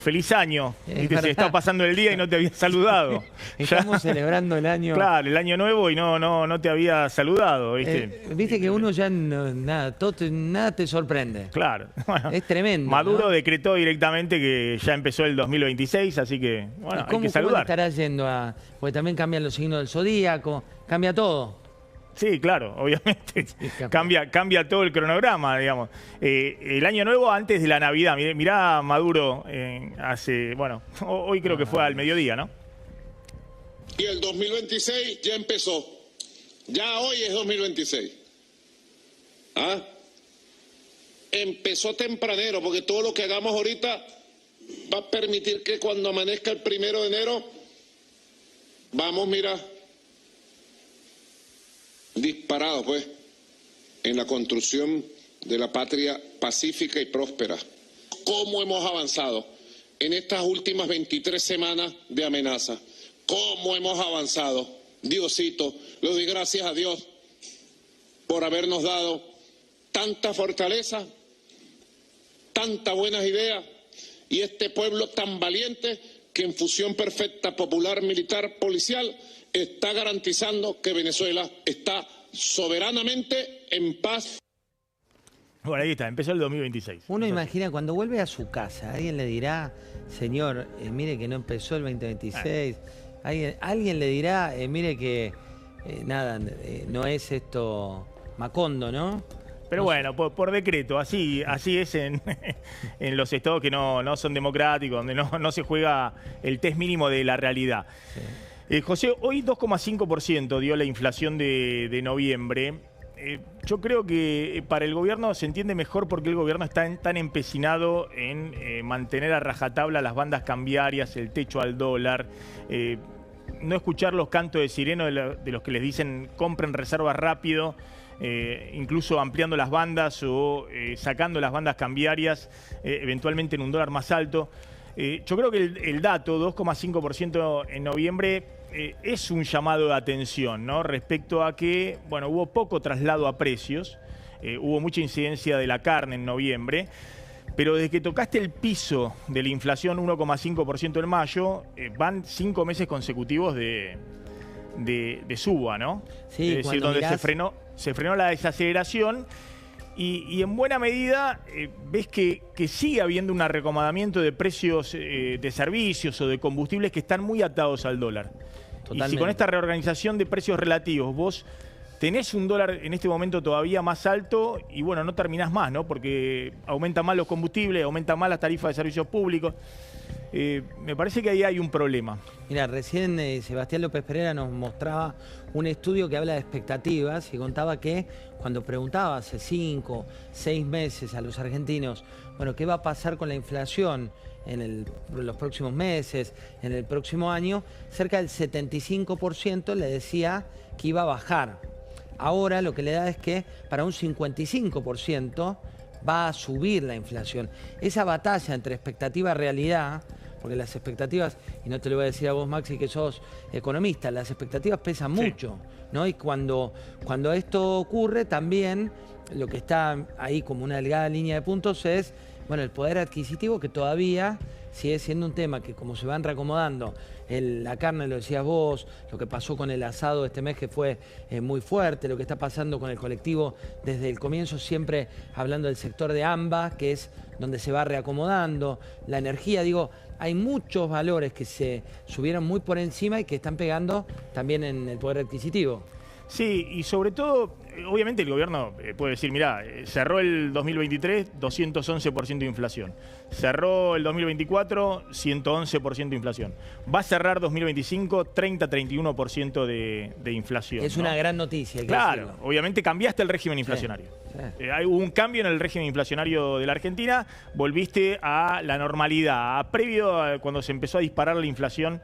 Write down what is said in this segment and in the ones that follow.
Feliz año. Viste, se está pasando el día y no te había saludado. Estamos celebrando el año. Claro, el año nuevo y no te había saludado, ¿viste? Viste que uno ya nada te sorprende. Claro. Bueno, es tremendo. Maduro ¿no? decretó directamente que ya empezó el 2026, así que, bueno, hay que saludar. ¿Cómo estará yendo a...? Porque también cambian los signos del zodíaco, cambia todo. Sí, claro, obviamente. Cambia todo el cronograma, digamos. El año nuevo antes de la Navidad. Mirá Maduro hoy creo que fue al mediodía, ¿no? Y el 2026 ya empezó. Ya hoy es 2026. ¿Ah? Empezó tempranero, porque todo lo que hagamos ahorita va a permitir que cuando amanezca el 1 de enero, vamos, mira, disparados, pues, en la construcción de la patria pacífica y próspera. ¿Cómo hemos avanzado en estas últimas 23 semanas de amenaza? ¿Cómo hemos avanzado? Diosito, le doy gracias a Dios por habernos dado tanta fortaleza, tantas buenas ideas y este pueblo tan valiente que en fusión perfecta popular, militar, policial está garantizando que Venezuela está soberanamente en paz. Bueno, ahí está, empezó el 2026. Uno imagina cuando vuelve a su casa, alguien le dirá, señor, mire que no empezó el 2026. Alguien le dirá, mire que no es esto Macondo, ¿no? Pero bueno, por decreto, así es en los estados que no son democráticos, donde no se juega el test mínimo de la realidad. Sí. José, hoy 2,5% dio la inflación de noviembre. Yo creo que para el gobierno se entiende mejor porque el gobierno está tan empecinado en mantener a rajatabla las bandas cambiarias, el techo al dólar, no escuchar los cantos de sireno de los que les dicen compren reservas rápido, incluso ampliando las bandas o sacando las bandas cambiarias, eventualmente en un dólar más alto. Yo creo que el dato, 2,5% en noviembre, es un llamado de atención, ¿no? Respecto a que, bueno, hubo poco traslado a precios, hubo mucha incidencia de la carne en noviembre, pero desde que tocaste el piso de la inflación 1,5% en mayo, van 5 meses consecutivos de suba, ¿no? Sí, es decir, donde se frenó la desaceleración. Y en buena medida ves que sigue habiendo un reacomodamiento de precios de servicios o de combustibles que están muy atados al dólar. Totalmente. Y si con esta reorganización de precios relativos vos tenés un dólar en este momento todavía más alto y bueno, no terminás más, ¿no? Porque aumentan más los combustibles, aumentan más las tarifas de servicios públicos. Me parece que ahí hay un problema. Mira, recién Sebastián López Pereira nos mostraba un estudio que habla de expectativas y contaba que cuando preguntaba hace 5, 6 meses a los argentinos, bueno, ¿qué va a pasar con la inflación en los próximos meses, en el próximo año? Cerca del 75% le decía que iba a bajar. Ahora lo que le da es que para un 55% va a subir la inflación. Esa batalla entre expectativa y realidad, porque las expectativas, y no te lo voy a decir a vos, Maxi, que sos economista, las expectativas pesan mucho, ¿no? Y cuando esto ocurre, también lo que está ahí como una delgada línea de puntos es, bueno, el poder adquisitivo, que todavía sigue siendo un tema que como se van reacomodando, la carne, lo decías vos, lo que pasó con el asado este mes que fue muy fuerte, lo que está pasando con el colectivo desde el comienzo, siempre hablando del sector de AMBA, que es donde se va reacomodando, la energía, digo, hay muchos valores que se subieron muy por encima y que están pegando también en el poder adquisitivo. Sí, y sobre todo, obviamente el gobierno puede decir, mirá, cerró el 2023, 211% de inflación. Cerró el 2024, 111% de inflación. Va a cerrar 2025, 30-31% de inflación. Es una gran noticia. Claro, obviamente cambiaste el régimen inflacionario. Sí. Hubo un cambio en el régimen inflacionario de la Argentina, volviste a la normalidad, previo a cuando se empezó a disparar la inflación,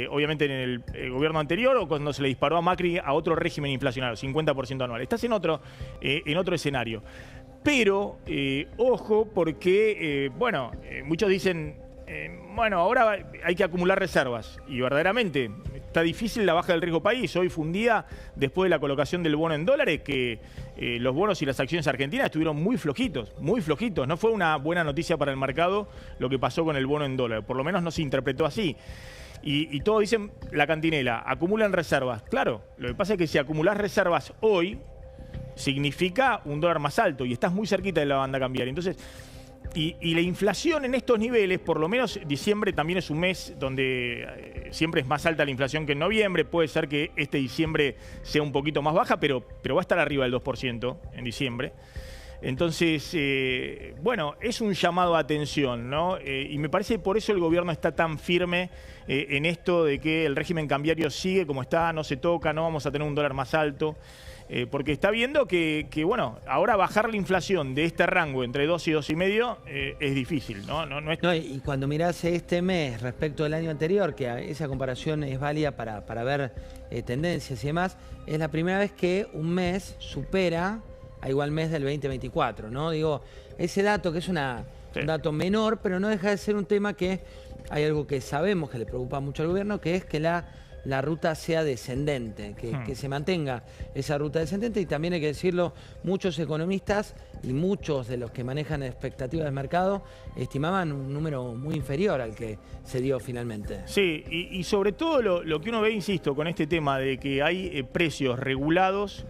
obviamente en el gobierno anterior o cuando se le disparó a Macri a otro régimen inflacionario, 50% anual. Estás en otro escenario. Pero, ojo, porque, muchos dicen, bueno, ahora hay que acumular reservas. Y verdaderamente está difícil la baja del riesgo país. Hoy fue un día, después de la colocación del bono en dólares, que los bonos y las acciones argentinas estuvieron muy flojitos, muy flojitos. No fue una buena noticia para el mercado lo que pasó con el bono en dólares. Por lo menos no se interpretó así. Y todos dicen, la cantinela, acumulan reservas. Claro, lo que pasa es que si acumulás reservas hoy, significa un dólar más alto y estás muy cerquita de la banda cambiaria. Entonces, y la inflación en estos niveles, por lo menos diciembre también es un mes donde siempre es más alta la inflación que en noviembre. Puede ser que este diciembre sea un poquito más baja, pero va a estar arriba del 2% en diciembre. Entonces, bueno, es un llamado a atención, ¿no? Y me parece que por eso el gobierno está tan firme en esto de que el régimen cambiario sigue como está, no se toca, no vamos a tener un dólar más alto. Porque está viendo que, bueno, ahora bajar la inflación de este rango entre 2 y 2,5 es difícil, ¿no? No es... No, y cuando mirás este mes respecto del año anterior, que esa comparación es válida para ver tendencias y demás, es la primera vez que un mes supera a igual mes del 2024, ¿no? Digo, ese dato que es un dato menor, pero no deja de ser un tema que hay algo que sabemos que le preocupa mucho al gobierno, que es que la ruta sea descendente, que se mantenga esa ruta descendente. Y también hay que decirlo, muchos economistas y muchos de los que manejan expectativas del mercado estimaban un número muy inferior al que se dio finalmente. Sí, y sobre todo lo que uno ve, insisto, con este tema de que hay precios regulados,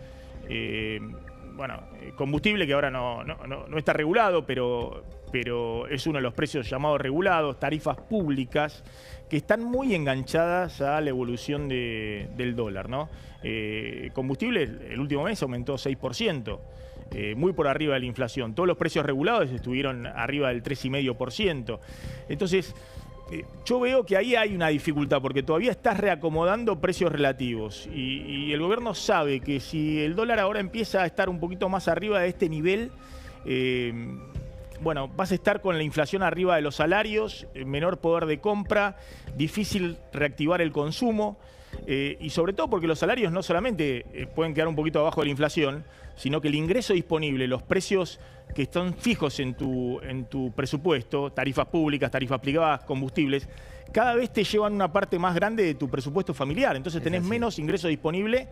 bueno, combustible que ahora no está regulado, pero es uno de los precios llamados regulados, tarifas públicas, que están muy enganchadas a la evolución del dólar, ¿no? Combustible, el último mes aumentó 6%, muy por arriba de la inflación. Todos los precios regulados estuvieron arriba del 3,5%. Entonces, yo veo que ahí hay una dificultad, porque todavía estás reacomodando precios relativos. Y el gobierno sabe que si el dólar ahora empieza a estar un poquito más arriba de este nivel, bueno, vas a estar con la inflación arriba de los salarios, menor poder de compra, difícil reactivar el consumo, y sobre todo porque los salarios no solamente pueden quedar un poquito abajo de la inflación, sino que el ingreso disponible, los precios que están fijos en tu presupuesto, tarifas públicas, tarifas privadas, combustibles, cada vez te llevan una parte más grande de tu presupuesto familiar. Entonces tenés menos ingreso disponible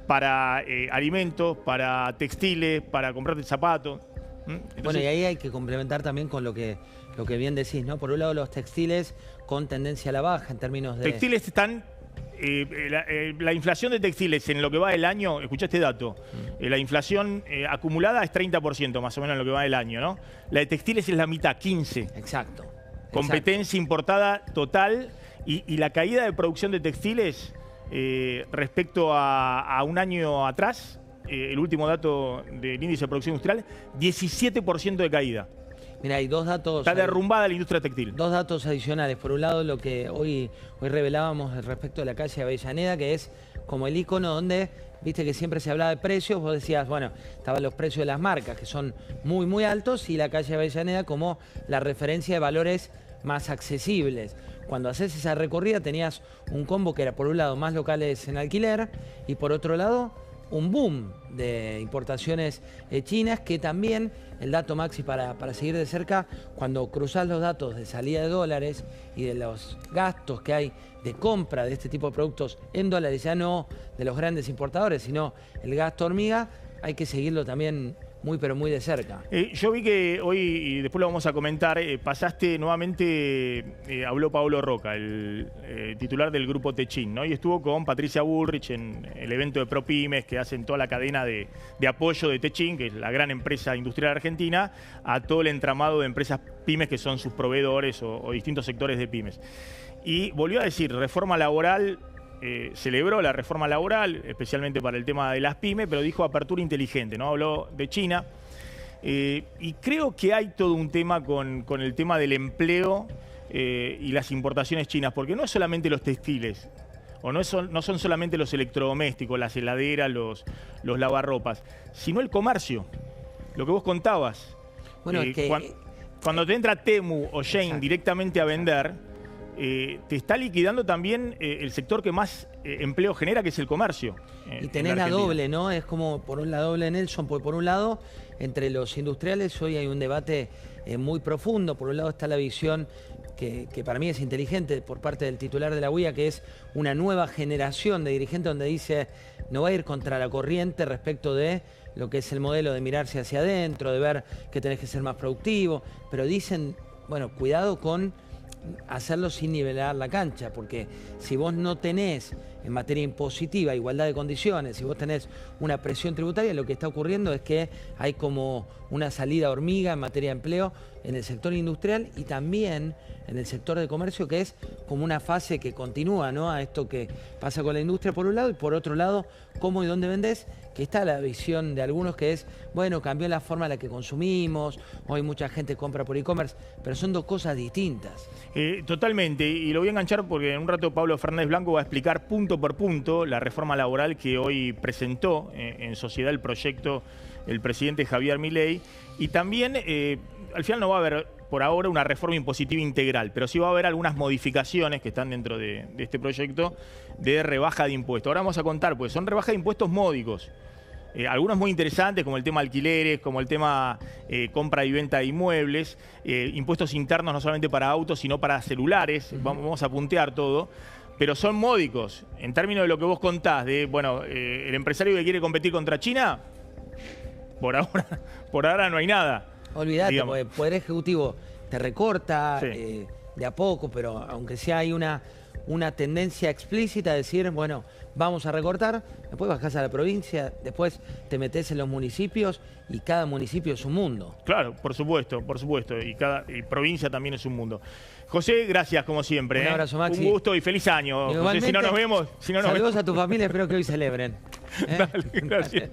para alimentos, para textiles, para comprarte zapatos. Entonces, bueno, y ahí hay que complementar también con lo que bien decís, ¿no? Por un lado, los textiles con tendencia a la baja en términos de... Textiles están... la inflación de textiles en lo que va del año, escuchá este dato, la inflación acumulada es 30% más o menos en lo que va del año, ¿no? La de textiles es la mitad, 15%. Exacto. Competencia importada total y la caída de producción de textiles respecto a un año atrás, el último dato del índice de producción industrial, 17% de caída. Mira, hay dos datos... Está derrumbada la industria textil. Dos datos adicionales. Por un lado, lo que hoy revelábamos respecto de la calle Avellaneda, que es como el icono donde, viste que siempre se hablaba de precios, vos decías, bueno, estaban los precios de las marcas, que son muy, muy altos, y la calle Avellaneda como la referencia de valores más accesibles. Cuando haces esa recorrida tenías un combo que era, por un lado, más locales en alquiler, y por otro lado, un boom de importaciones chinas, que también, el dato Maxi para seguir de cerca, cuando cruzás los datos de salida de dólares y de los gastos que hay de compra de este tipo de productos en dólares, ya no de los grandes importadores, sino el gasto hormiga, hay que seguirlo también muy pero muy de cerca. Yo vi que hoy, y después lo vamos a comentar, pasaste nuevamente, habló Paolo Roca, el titular del grupo Techin, ¿no? Y estuvo con Patricia Bullrich en el evento de ProPymes, que hacen toda la cadena de apoyo de Techin, que es la gran empresa industrial argentina, a todo el entramado de empresas pymes que son sus proveedores o distintos sectores de pymes. Y volvió a decir, reforma laboral... celebró la reforma laboral, especialmente para el tema de las pymes, pero dijo apertura inteligente, ¿no? Habló de China. Y creo que hay todo un tema con el tema del empleo y las importaciones chinas, porque no es solamente los textiles, o no son solamente los electrodomésticos, las heladeras, los lavarropas, sino el comercio, lo que vos contabas. Bueno, cuando te entra Temu o Shein directamente a vender, te está liquidando también el sector que más empleo genera, que es el comercio. Y tenés la doble, ¿no? Es como por la doble, Nelson, porque por un lado, entre los industriales hoy hay un debate muy profundo. Por un lado está la visión que para mí es inteligente por parte del titular de la UIA, que es una nueva generación de dirigentes donde dice no va a ir contra la corriente respecto de lo que es el modelo de mirarse hacia adentro, de ver que tenés que ser más productivo, pero dicen, bueno, cuidado con hacerlo sin nivelar la cancha, porque si vos no tenés en materia impositiva igualdad de condiciones, si vos tenés una presión tributaria, lo que está ocurriendo es que hay como una salida hormiga en materia de empleo en el sector industrial y también en el sector de comercio, que es como una fase que continúa, ¿no? A esto que pasa con la industria por un lado y por otro lado, cómo y dónde vendés, que está la visión de algunos que es, bueno, cambió la forma en la que consumimos, hoy mucha gente compra por e-commerce, pero son dos cosas distintas. Totalmente, y lo voy a enganchar porque en un rato Pablo Fernández Blanco va a explicar punto por punto la reforma laboral que hoy presentó en sociedad el proyecto el presidente Javier Milei, y también al final no va a haber por ahora una reforma impositiva integral, pero sí va a haber algunas modificaciones que están dentro de este proyecto de rebaja de impuestos. Ahora vamos a contar, pues son rebajas de impuestos módicos. Algunos muy interesantes, como el tema alquileres, como el tema compra y venta de inmuebles, impuestos internos no solamente para autos, sino para celulares. Vamos a puntear todo, pero son módicos. En términos de lo que vos contás, de bueno, el empresario que quiere competir contra China, por ahora no hay nada. Olvídate, porque el Poder Ejecutivo te recorta Sí. De a poco, pero aunque sea hay una tendencia explícita a decir, bueno, vamos a recortar, después bajás a la provincia, después te metés en los municipios y cada municipio es un mundo. Claro, por supuesto, y cada provincia también es un mundo. José, gracias como siempre. Un abrazo, Maxi. Un gusto y feliz año. José, si no nos vemos... Saludos a tu familia, espero que hoy celebren. Dale, gracias.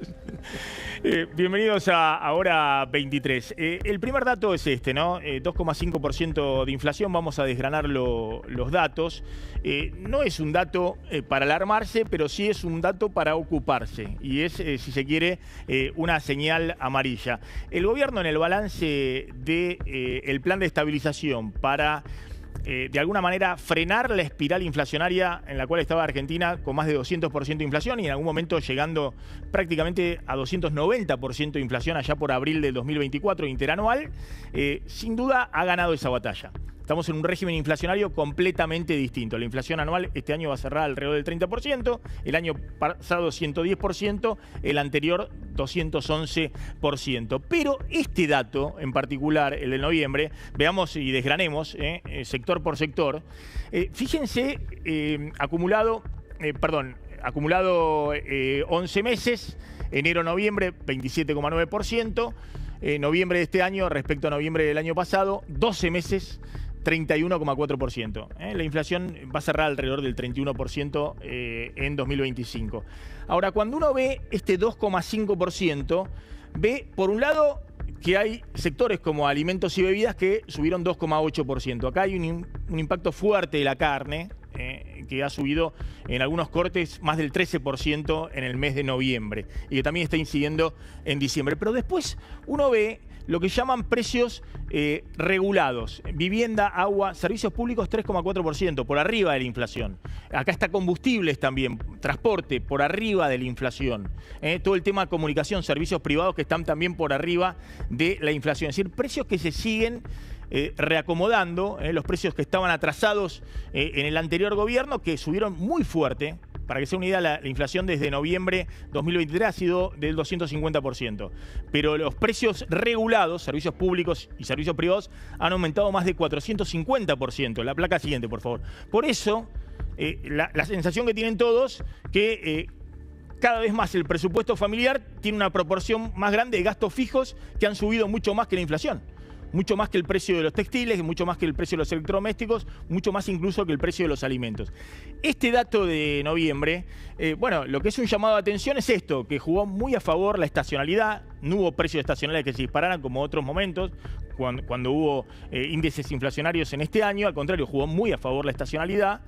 Bienvenidos a Hora 23. El primer dato es este, ¿no? 2,5% de inflación. Vamos a desgranar los datos. No es un dato para alarmarse, pero sí es un dato para ocuparse. Y es, si se quiere, una señal amarilla. El gobierno, en el balance del plan de estabilización para de alguna manera frenar la espiral inflacionaria en la cual estaba Argentina, con más de 200% de inflación y en algún momento llegando prácticamente a 290% de inflación allá por abril del 2024 interanual, sin duda ha ganado esa batalla. Estamos en un régimen inflacionario completamente distinto. La inflación anual este año va a cerrar alrededor del 30%, el año pasado 110%, el anterior 211%. Pero este dato en particular, el de noviembre, veamos y desgranemos sector por sector. Fíjense, acumulado 11 meses, enero-noviembre 27,9%, noviembre de este año respecto a noviembre del año pasado, 12 meses, 31,4%. La inflación va a cerrar alrededor del 31% en 2025. Ahora, cuando uno ve este 2,5%, ve, por un lado, que hay sectores como alimentos y bebidas que subieron 2,8%. Acá hay un impacto fuerte de la carne, que ha subido en algunos cortes más del 13% en el mes de noviembre y que también está incidiendo en diciembre. Pero después uno ve lo que llaman precios regulados. Vivienda, agua, servicios públicos 3,4%, por arriba de la inflación. Acá está combustibles también, transporte, por arriba de la inflación. Todo el tema de comunicación, servicios privados que están también por arriba de la inflación. Es decir, precios que se siguen reacomodando, los precios que estaban atrasados en el anterior gobierno, que subieron muy fuerte. Para que sea una idea, la inflación desde noviembre 2023 ha sido del 250%. Pero los precios regulados, servicios públicos y servicios privados, han aumentado más de 450%. La placa siguiente, por favor. Por eso, la sensación que tienen todos, que cada vez más el presupuesto familiar tiene una proporción más grande de gastos fijos que han subido mucho más que la inflación. Mucho más que el precio de los textiles, mucho más que el precio de los electrodomésticos, mucho más incluso que el precio de los alimentos. Este dato de noviembre, bueno, lo que es un llamado de atención es esto, que jugó muy a favor la estacionalidad. No hubo precios estacionales que se dispararan como otros momentos, cuando hubo índices inflacionarios en este año. Al contrario, jugó muy a favor la estacionalidad.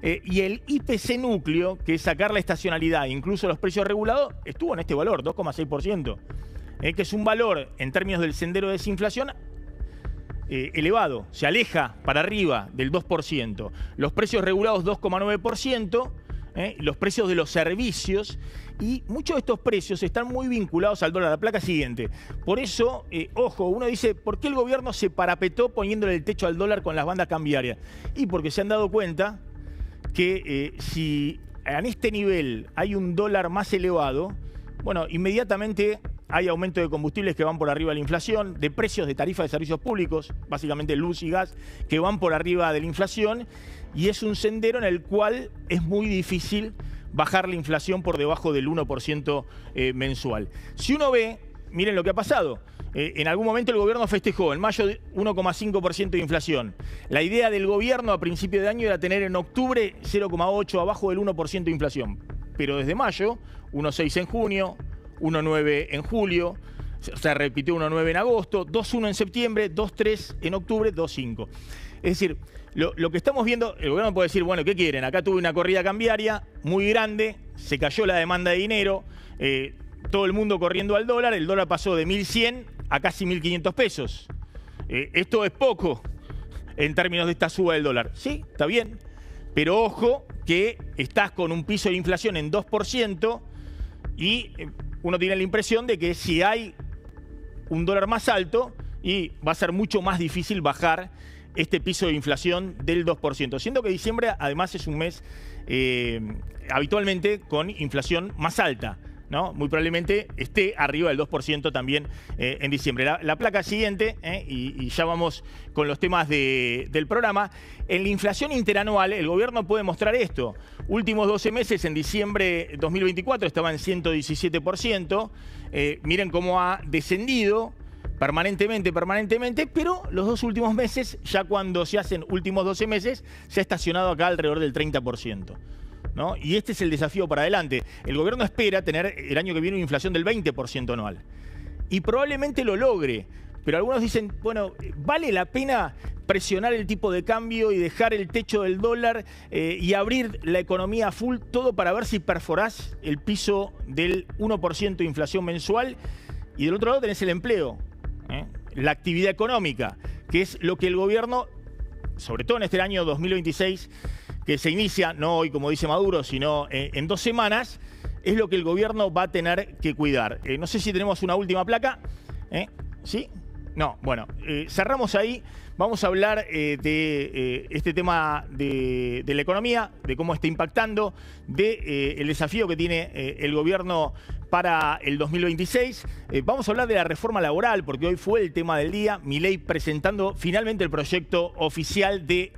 Y el IPC núcleo, que es sacar la estacionalidad e incluso los precios regulados, estuvo en este valor, 2,6%. Que es un valor, en términos del sendero de desinflación, elevado, se aleja para arriba del 2%. Los precios regulados 2,9%, los precios de los servicios, y muchos de estos precios están muy vinculados al dólar. La placa siguiente. Por eso, ojo, uno dice, ¿por qué el gobierno se parapetó poniéndole el techo al dólar con las bandas cambiarias? Y porque se han dado cuenta que si en este nivel hay un dólar más elevado, bueno, inmediatamente hay aumento de combustibles que van por arriba de la inflación, de precios de tarifas de servicios públicos, básicamente luz y gas, que van por arriba de la inflación, y es un sendero en el cual es muy difícil bajar la inflación por debajo del 1% mensual. Si uno ve, miren lo que ha pasado. En algún momento el gobierno festejó en mayo 1,5% de inflación. La idea del gobierno a principio de año era tener en octubre 0,8 abajo del 1% de inflación. Pero desde mayo, 1,6 en junio, 1,9 en julio, se repitió 1,9 en agosto, 2,1 en septiembre, 2,3 en octubre, 2,5. Es decir, lo que estamos viendo, el gobierno puede decir, bueno, ¿qué quieren? Acá tuve una corrida cambiaria muy grande, se cayó la demanda de dinero, todo el mundo corriendo al dólar, el dólar pasó de 1.100 a casi 1.500 pesos. Esto es poco en términos de esta suba del dólar. Sí, está bien, pero ojo que estás con un piso de inflación en 2% y uno tiene la impresión de que si hay un dólar más alto, y va a ser mucho más difícil bajar este piso de inflación del 2%. Siendo que diciembre además es un mes habitualmente con inflación más alta, ¿no? Muy probablemente esté arriba del 2% también en diciembre. La placa siguiente, y ya vamos con los temas del programa. En la inflación interanual, el gobierno puede mostrar esto. Últimos 12 meses, en diciembre 2024, estaba en 117%. Miren cómo ha descendido permanentemente, pero los dos últimos meses, ya cuando se hacen últimos 12 meses, se ha estacionado acá alrededor del 30%. ¿No? Y este es el desafío para adelante. El gobierno espera tener el año que viene una inflación del 20% anual. Y probablemente lo logre. Pero algunos dicen, bueno, ¿vale la pena presionar el tipo de cambio y dejar el techo del dólar y abrir la economía a full, todo para ver si perforás el piso del 1% de inflación mensual? Y del otro lado tenés el empleo, la actividad económica, que es lo que el gobierno, sobre todo en este año 2026, que se inicia, no hoy como dice Maduro, sino en 2 semanas, es lo que el gobierno va a tener que cuidar. No sé si tenemos una última placa. ¿Sí? No, bueno, cerramos ahí. Vamos a hablar de este tema de la economía, de cómo está impactando, del desafío que tiene el gobierno para el 2026. Vamos a hablar de la reforma laboral, porque hoy fue el tema del día. Milei presentando finalmente el proyecto oficial de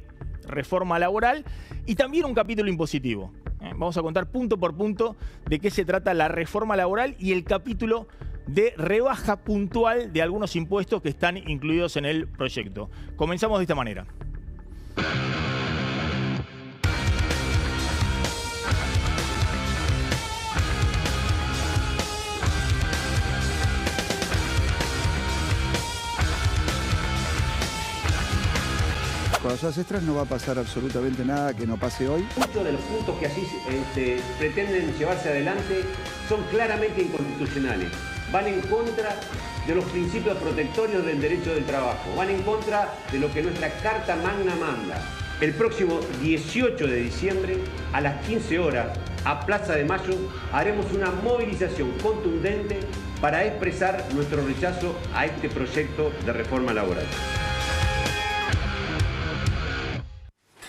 reforma laboral y también un capítulo impositivo. Vamos a contar punto por punto de qué se trata la reforma laboral y el capítulo de rebaja puntual de algunos impuestos que están incluidos en el proyecto. Comenzamos de esta manera. Con las horas extras no va a pasar absolutamente nada que no pase hoy. Muchos de los puntos que así pretenden llevarse adelante son claramente inconstitucionales. Van en contra de los principios protectorios del derecho del trabajo. Van en contra de lo que nuestra Carta Magna manda. El próximo 18 de diciembre, a las 15 horas, a Plaza de Mayo, haremos una movilización contundente para expresar nuestro rechazo a este proyecto de reforma laboral.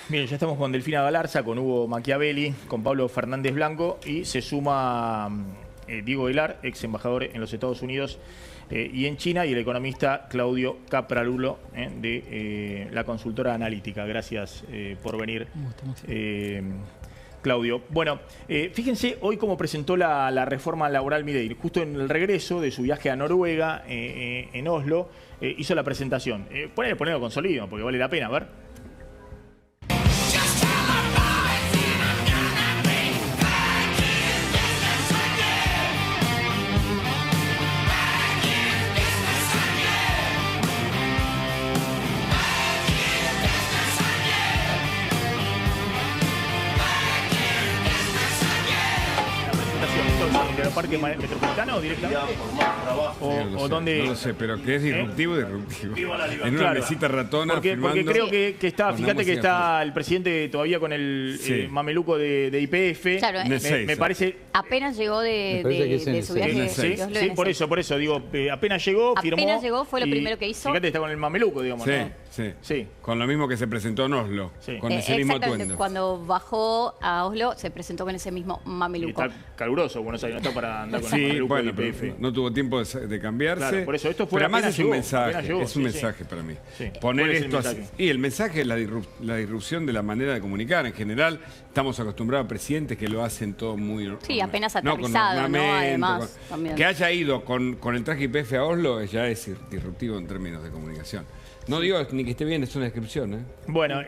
Bien, ya estamos con Delfina Galarza, con Hugo Machiavelli, con Pablo Fernández Blanco y se suma Diego Velar, ex embajador en los Estados Unidos y en China, y el economista Claudio Caprarulo de la consultora analítica. Gracias por venir, Claudio. Bueno, fíjense hoy cómo presentó la reforma laboral Milei. Justo en el regreso de su viaje a Noruega, en Oslo, hizo la presentación. Ponelo con sonido, porque vale la pena, a ver. el Parque Metropolitano directamente? ¿O dónde? No lo sé, pero que es disruptivo, disruptivo. En una Claro. mesita ratona Porque creo que está, fíjate que está el presidente todavía con el mameluco de YPF. Claro, me parece... Apenas llegó de su viaje. Sí, por eso digo, apenas llegó, firmó. Apenas llegó, fue lo primero que hizo. Fíjate, está con el mameluco, digamos, ¿no? Sí. Con lo mismo que se presentó en Oslo, con ese mismo atuendo. Cuando bajó a Oslo, se presentó con ese mismo mameluco. Y está caluroso Buenos Aires, no está para andar con el mameluco bueno, de YPF. no tuvo tiempo de cambiarse. Claro, por eso esto fue pero además es un llegó, mensaje, llegó, es un mensaje para mí. Sí. Poner ¿Cuál es el esto así. mensaje? Y el mensaje es la disrupción de la manera de comunicar. En general, estamos acostumbrados a presidentes que lo hacen todo muy... Sí, apenas aterrizado, con ¿no? ornamento, Además, también. Que haya ido con el traje YPF a Oslo ya es disruptivo en términos de comunicación. No digo ni que esté bien, es una descripción, ¿eh? Bueno,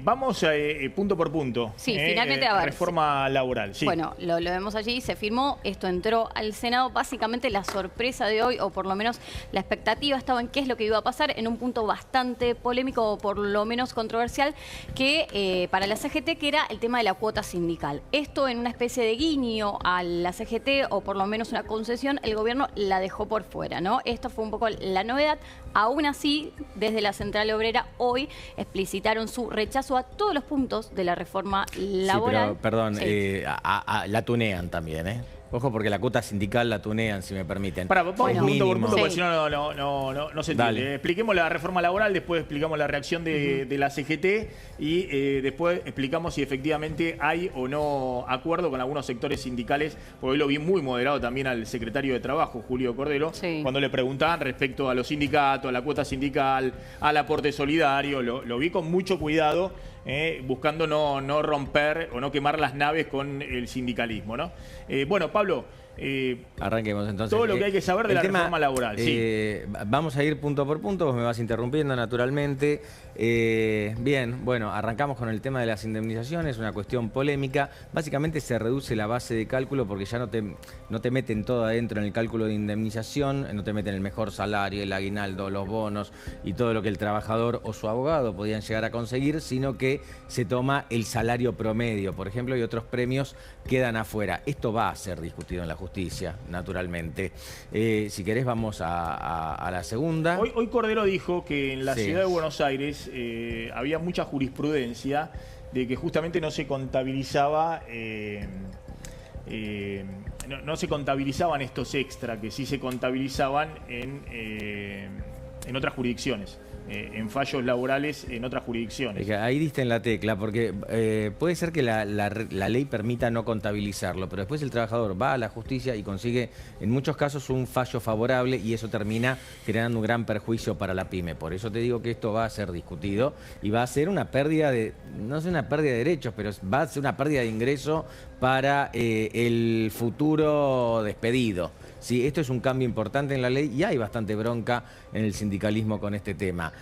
vamos punto por punto. Sí, finalmente, a ver. Reforma laboral, sí. Bueno, lo vemos allí, se firmó, esto entró al Senado. Básicamente la sorpresa de hoy, o por lo menos la expectativa estaba en qué es lo que iba a pasar, en un punto bastante polémico, o por lo menos controversial, que para la CGT, que era el tema de la cuota sindical. Esto en una especie de guiño a la CGT, o por lo menos una concesión, el gobierno la dejó por fuera, ¿no? Esto fue un poco la novedad. Aún así, desde la Central Obrera hoy explicitaron su rechazo a todos los puntos de la reforma laboral. Sí, pero, perdón, Sí. la tunean también, ¿eh? Ojo, porque la cuota sindical la tunean, si me permiten. Vamos punto por punto, porque Sí. si no, no se entiende. Expliquemos la reforma laboral, después explicamos la reacción de la CGT y después explicamos si efectivamente hay o no acuerdo con algunos sectores sindicales, porque hoy lo vi muy moderado también al secretario de Trabajo, Julio Cordero, cuando le preguntaban respecto a los sindicatos, a la cuota sindical, al aporte solidario, lo vi con mucho cuidado, buscando no romper o no quemar las naves con el sindicalismo, ¿no? Bueno, Pablo, arranquemos entonces. todo lo que hay que saber de la reforma laboral. Vamos a ir punto por punto, vos me vas interrumpiendo naturalmente. Bien, bueno, arrancamos con el tema de las indemnizaciones, una cuestión polémica. Básicamente se reduce la base de cálculo porque ya no te meten todo adentro en el cálculo de indemnización, no te meten el mejor salario, el aguinaldo, los bonos y todo lo que el trabajador o su abogado podían llegar a conseguir, sino que se toma el salario promedio, por ejemplo, y otros premios quedan afuera. Esto va a ser discutido en la justicia, naturalmente. Si querés vamos a la segunda. Hoy Cordero dijo que en la ciudad de Buenos Aires había mucha jurisprudencia de que justamente no se contabilizaba, no se contabilizaban estos extra, que sí se contabilizaban en otras jurisdicciones. En fallos laborales en otras jurisdicciones. Ahí diste en la tecla, porque puede ser que la ley permita no contabilizarlo, pero después el trabajador va a la justicia y consigue en muchos casos un fallo favorable y eso termina generando un gran perjuicio para la pyme. Por eso te digo que esto va a ser discutido y va a ser una pérdida de, no sé, una pérdida de derechos, pero va a ser una pérdida de ingreso para el futuro despedido. Sí, esto es un cambio importante en la ley y hay bastante bronca en el sindicalismo con este tema.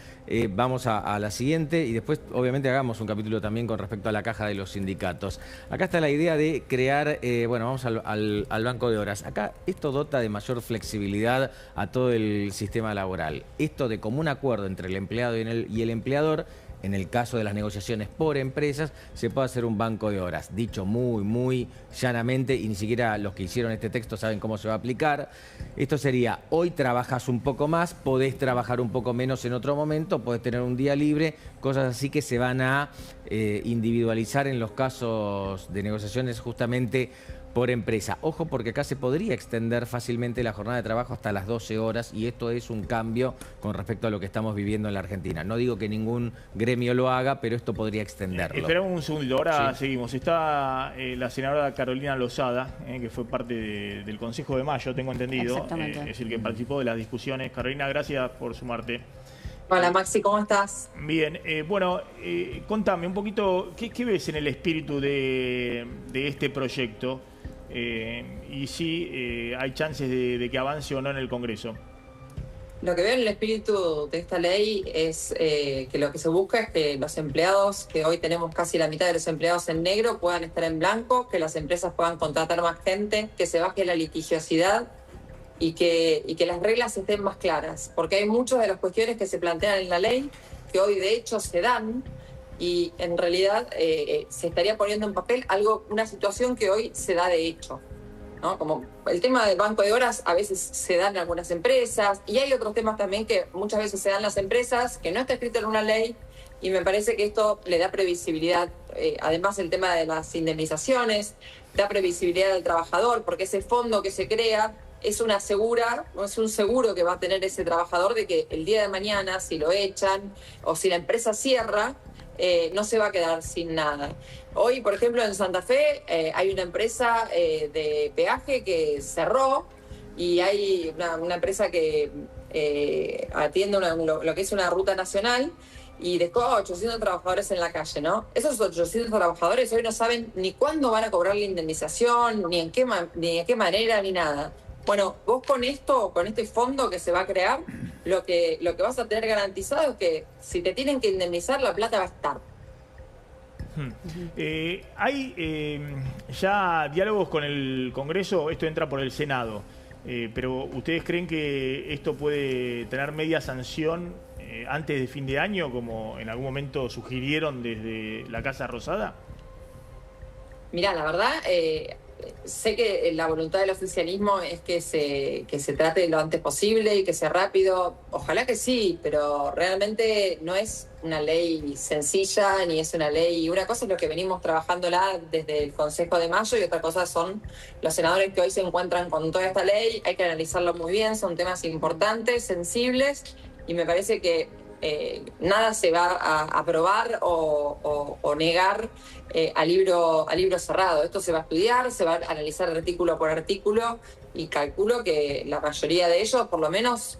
Vamos a la siguiente y después obviamente hagamos un capítulo también con respecto a la caja de los sindicatos. Acá está la idea de crear, bueno, vamos al banco de horas. Acá esto dota de mayor flexibilidad a todo el sistema laboral. Esto de común acuerdo entre el empleado y el empleador. En el caso de las negociaciones por empresas, se puede hacer un banco de horas. Dicho muy llanamente, y ni siquiera los que hicieron este texto saben cómo se va a aplicar. Esto sería, hoy trabajas un poco más, podés trabajar un poco menos en otro momento, podés tener un día libre, cosas así que se van a individualizar en los casos de negociaciones justamente por empresa. Ojo, porque acá se podría extender fácilmente la jornada de trabajo hasta las 12 horas y esto es un cambio con respecto a lo que estamos viviendo en la Argentina. No digo que ningún gremio lo haga, pero esto podría extenderlo. Esperamos un segundo, ahora seguimos. Está la senadora Carolina Lozada, que fue parte del Consejo de Mayo, tengo entendido. Exactamente. Es decir, que participó de las discusiones. Carolina, gracias por sumarte. Hola Maxi, ¿cómo estás? Bien, bueno, contame un poquito, ¿qué ves en el espíritu de este proyecto? Y si hay chances de que avance o no en el Congreso. Lo que veo en el espíritu de esta ley es que lo que se busca es que los empleados, que hoy tenemos casi la mitad de los empleados en negro, puedan estar en blanco, que las empresas puedan contratar más gente, que se baje la litigiosidad y que las reglas estén más claras. Porque hay muchas de las cuestiones que se plantean en la ley que hoy de hecho se dan y en realidad se estaría poniendo en papel una situación que hoy se da de hecho. ¿no? Como el tema del banco de horas a veces se da en algunas empresas, y hay otros temas también que muchas veces se dan en las empresas, que no está escrito en una ley, y me parece que esto le da previsibilidad. Además, el tema de las indemnizaciones da previsibilidad al trabajador, porque ese fondo que se crea es un seguro que va a tener ese trabajador de que el día de mañana, si lo echan o si la empresa cierra, no se va a quedar sin nada. Hoy, por ejemplo, en Santa Fe hay una empresa de peaje que cerró, y hay una empresa que atiende lo que es una ruta nacional, y dejó a 800 trabajadores en la calle, ¿no? Esos 800 trabajadores hoy no saben ni cuándo van a cobrar la indemnización, ni en qué manera, ni nada. Bueno, vos con este fondo que se va a crear, lo que vas a tener garantizado es que si te tienen que indemnizar, la plata va a estar. Hay ya diálogos con el Congreso, esto entra por el Senado, pero ¿ustedes creen que esto puede tener media sanción antes de fin de año, como en algún momento sugirieron desde la Casa Rosada? Mirá, la verdad, sé que la voluntad del oficialismo es que se trate lo antes posible y que sea rápido. Ojalá que sí, pero realmente no es una ley sencilla, ni es una ley. Una cosa es lo que venimos trabajándola desde el Consejo de Mayo, y otra cosa son los senadores que hoy se encuentran con toda esta ley. Hay que analizarlo muy bien, son temas importantes, sensibles, y me parece que nada se va a aprobar o negar a libro cerrado. Esto se va a estudiar, se va a analizar artículo por artículo, y calculo que la mayoría de ellos, por lo menos,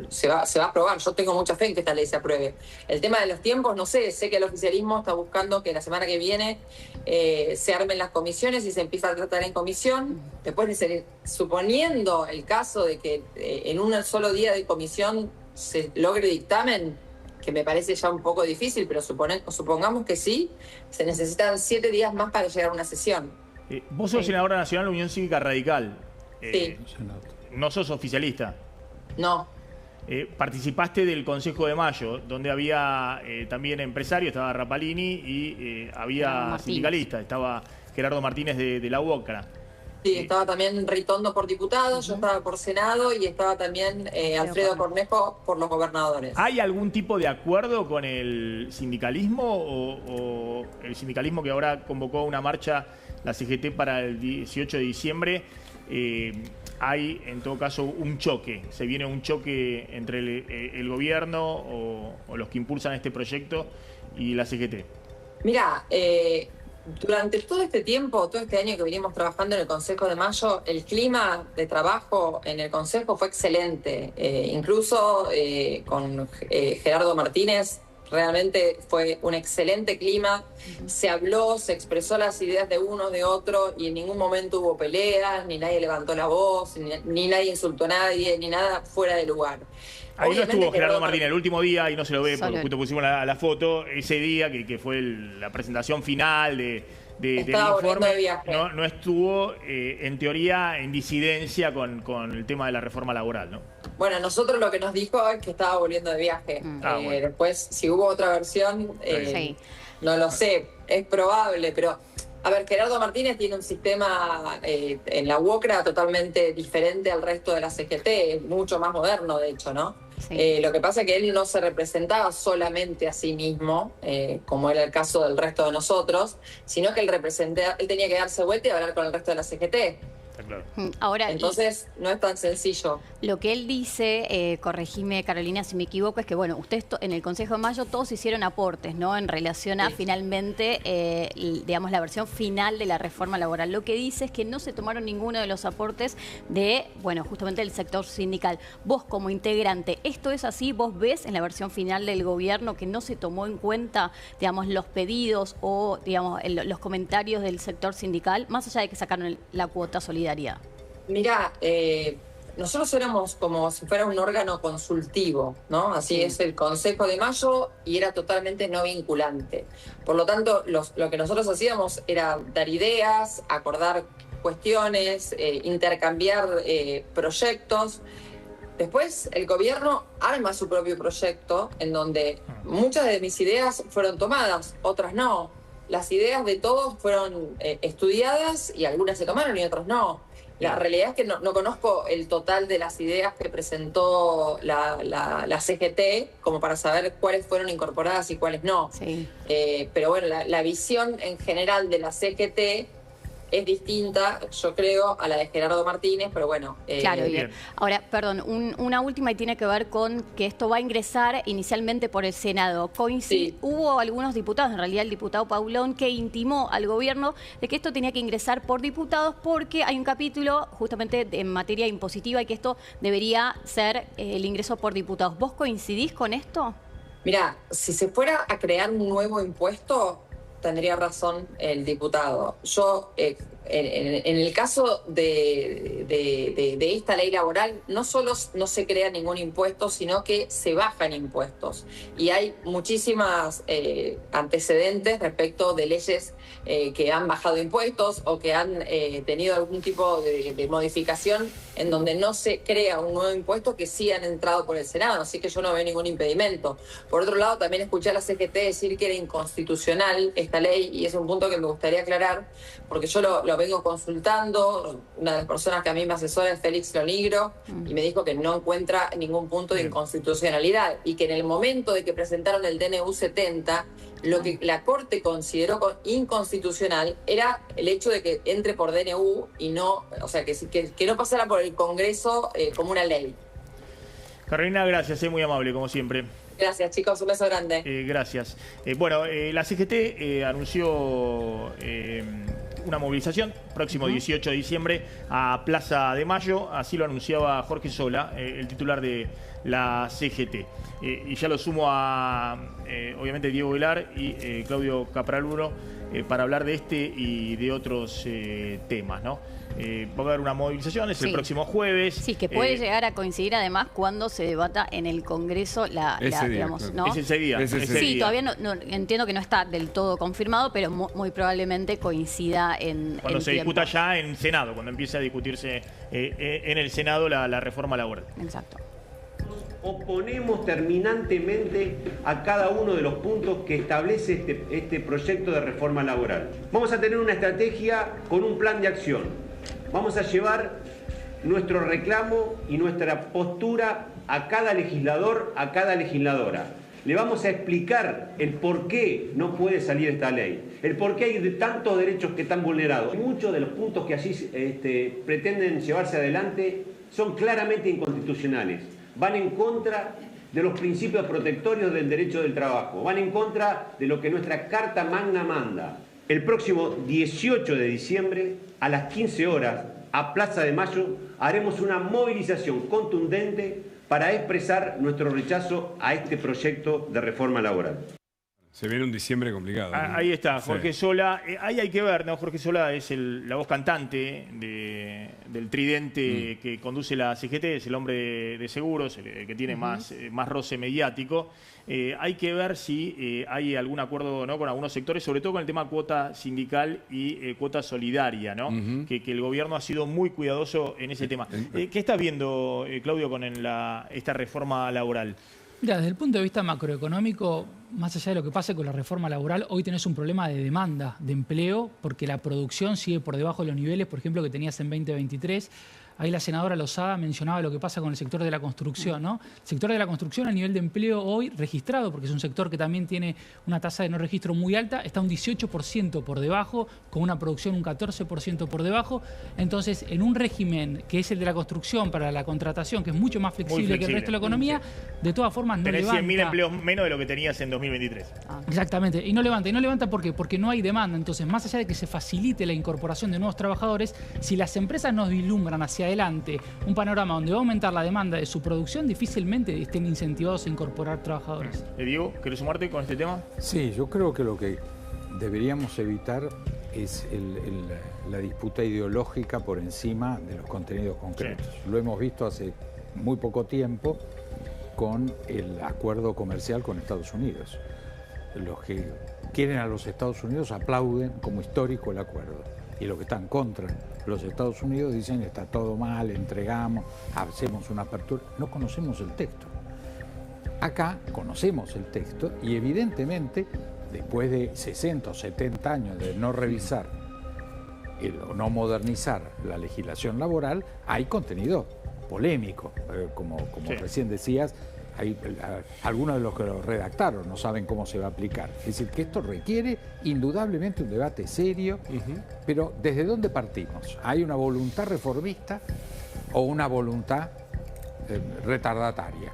se va a aprobar. Yo tengo mucha fe en que esta ley se apruebe. El tema de los tiempos, no sé que el oficialismo está buscando que la semana que viene se armen las comisiones y se empiece a tratar en comisión. Después, suponiendo el caso de que en un solo día de comisión se logre dictamen, que me parece ya un poco difícil, pero supongamos que sí, se necesitan 7 días más para llegar a una sesión. Vos sos senadora nacional de Unión Cívica Radical. Sí. ¿No sos oficialista? No. Participaste del Consejo de Mayo, donde había también empresarios, estaba Rapalini, y había sindicalistas, estaba Gerardo Martínez de la UOCRA. Sí, estaba también Ritondo por diputado, yo estaba por Senado, y estaba también Alfredo Cornejo por los gobernadores. ¿Hay algún tipo de acuerdo con el sindicalismo o el sindicalismo, que ahora convocó una marcha, la CGT, para el 18 de diciembre? Hay, en todo caso, un choque. Se viene un choque entre el gobierno o los que impulsan este proyecto y la CGT. Mirá, durante todo este tiempo, todo este año que venimos trabajando en el Consejo de Mayo, el clima de trabajo en el Consejo fue excelente. Incluso con Gerardo Martínez, realmente fue un excelente clima. Se habló, se expresó las ideas de uno, de otro, y en ningún momento hubo peleas, ni nadie levantó la voz, ni nadie insultó a nadie, ni nada fuera de lugar. Ahí no estuvo Gerardo Martínez el último día, y no se lo ve porque justo pusimos la foto, ese día que fue la presentación final del informe. De viaje. No estuvo, en teoría, en disidencia con el tema de la reforma laboral, ¿no? Bueno, nosotros lo que nos dijo es que estaba volviendo de viaje. Bueno. Después, si hubo otra versión, no lo sé, es probable, pero... A ver, Gerardo Martínez tiene un sistema en la UOCRA totalmente diferente al resto de la CGT, mucho más moderno, de hecho, ¿no? Sí. Lo que pasa es que él no se representaba solamente a sí mismo, como era el caso del resto de nosotros, sino que él tenía que darse vuelta y hablar con el resto de la CGT. Claro. Ahora, entonces no es tan sencillo. Lo que él dice, corregime Carolina si me equivoco, es que bueno, ustedes en el Consejo de Mayo todos hicieron aportes, ¿no? En relación a finalmente, digamos, la versión final de la reforma laboral. Lo que dice es que no se tomaron ninguno de los aportes de, bueno, justamente del sector sindical. Vos como integrante, ¿esto es así? ¿Vos ves en la versión final del gobierno que no se tomó en cuenta, digamos, los pedidos o, digamos, los comentarios del sector sindical, más allá de que sacaron la cuota solidaria? Mirá, nosotros éramos como si fuera un órgano consultivo, ¿no? Así es el Consejo de Mayo, y era totalmente no vinculante. Por lo tanto, lo que nosotros hacíamos era dar ideas, acordar cuestiones, intercambiar proyectos. Después el gobierno arma su propio proyecto, en donde muchas de mis ideas fueron tomadas, otras no. las ideas de todos fueron estudiadas y algunas se tomaron y otras no. La realidad es que no conozco el total de las ideas que presentó la CGT como para saber cuáles fueron incorporadas y cuáles no. Sí. Pero bueno, la visión en general de la CGT es distinta, yo creo, a la de Gerardo Martínez, pero bueno. Claro, bien. Ahora, perdón, una última y tiene que ver con que esto va a ingresar inicialmente por el Senado. Sí. Hubo algunos diputados, en realidad el diputado Paulón, que intimó al gobierno de que esto tenía que ingresar por diputados porque hay un capítulo justamente en materia impositiva y que esto debería ser el ingreso por diputados. ¿Vos coincidís con esto? Mira, si se fuera a crear un nuevo impuesto, tendría razón el diputado. Yo, en el caso de esta ley laboral, no solo no se crea ningún impuesto, sino que se bajan impuestos. Y hay muchísimas antecedentes respecto de leyes que han bajado impuestos o que han tenido algún tipo de modificación en donde no se crea un nuevo impuesto, que sí han entrado por el Senado, así que yo no veo ningún impedimento. Por otro lado, también escuché a la CGT decir que era inconstitucional esta ley, y es un punto que me gustaría aclarar, porque yo lo vengo consultando. Una de las personas que a mí me asesora es Félix Lonigro, y me dijo que no encuentra ningún punto de inconstitucionalidad, y que en el momento de que presentaron el DNU 70, lo que la Corte consideró inconstitucional era el hecho de que entre por DNU y no, o sea, que no pasara por el Congreso como una ley. Carolina, gracias, muy amable, como siempre. Gracias, chicos, un beso grande. Gracias. Bueno, la CGT anunció una movilización próximo 18 de diciembre a Plaza de Mayo, así lo anunciaba Jorge Sola, el titular de la CGT. Y ya lo sumo a, obviamente, Diego Velar y Claudio Capraluno para hablar de este y de otros temas, ¿no? Va a haber una movilización, es el próximo jueves. Sí, que puede llegar a coincidir además cuando se debata en el Congreso digamos, ¿no? Es ese día. Sí, todavía no entiendo que no está del todo confirmado, pero muy probablemente coincida cuando se discuta ya en Senado, cuando empiece a discutirse en el Senado la reforma laboral. Exacto. Oponemos terminantemente a cada uno de los puntos que establece este proyecto de reforma laboral. Vamos a tener una estrategia con un plan de acción. Vamos a llevar nuestro reclamo y nuestra postura a cada legislador, a cada legisladora. Le vamos a explicar el por qué no puede salir esta ley, el por qué hay tantos derechos que están vulnerados. Muchos de los puntos que allí pretenden llevarse adelante son claramente inconstitucionales. Van en contra de los principios protectorios del derecho del trabajo, van en contra de lo que nuestra Carta Magna manda. El próximo 18 de diciembre, a las 15 horas, a Plaza de Mayo, haremos una movilización contundente para expresar nuestro rechazo a este proyecto de reforma laboral. Se viene un diciembre complicado, ¿no? Ahí está, Jorge Sola. Ahí hay que ver, ¿no? Jorge Sola es la voz cantante del tridente que conduce la CGT, es el hombre de seguros, el que tiene más roce mediático. Hay que ver si hay algún acuerdo, ¿no?, con algunos sectores, sobre todo con el tema cuota sindical y cuota solidaria, ¿no? Que el gobierno ha sido muy cuidadoso en ese tema. ¿Qué estás viendo, Claudio, con esta reforma laboral? Mira, desde el punto de vista macroeconómico, más allá de lo que pase con la reforma laboral, hoy tenés un problema de demanda de empleo porque la producción sigue por debajo de los niveles, por ejemplo, que tenías en 2023. Ahí la senadora Lozada mencionaba lo que pasa con el sector de la construcción, ¿no? El sector de la construcción, a nivel de empleo hoy registrado, porque es un sector que también tiene una tasa de no registro muy alta, está un 18% por debajo, con una producción un 14% por debajo. Entonces, en un régimen que es el de la construcción para la contratación, que es mucho más flexible que el resto de la economía, de todas formas no levanta. Tenés 100.000 empleos menos de lo que tenías en 2023. Exactamente, y no levanta. ¿Y no levanta por qué? Porque no hay demanda. Entonces, más allá de que se facilite la incorporación de nuevos trabajadores, si las empresas nos vislumbran hacia adelante un panorama donde va a aumentar la demanda de su producción, difícilmente estén incentivados a incorporar trabajadores. Diego, ¿querés sumarte con este tema? Sí, yo creo que lo que deberíamos evitar es la disputa ideológica por encima de los contenidos concretos. Sí. Lo hemos visto hace muy poco tiempo con el acuerdo comercial con Estados Unidos. Los que quieren a los Estados Unidos aplauden como histórico el acuerdo. Y los que están contra los Estados Unidos dicen está todo mal, entregamos, hacemos una apertura. No conocemos el texto. Acá conocemos el texto y evidentemente después de 60 o 70 años de no revisar o no modernizar la legislación laboral, hay contenido polémico, como Sí. recién decías. Algunos de los que lo redactaron no saben cómo se va a aplicar. Es decir, que esto requiere indudablemente un debate serio, pero ¿desde dónde partimos? ¿Hay una voluntad reformista o una voluntad retardataria?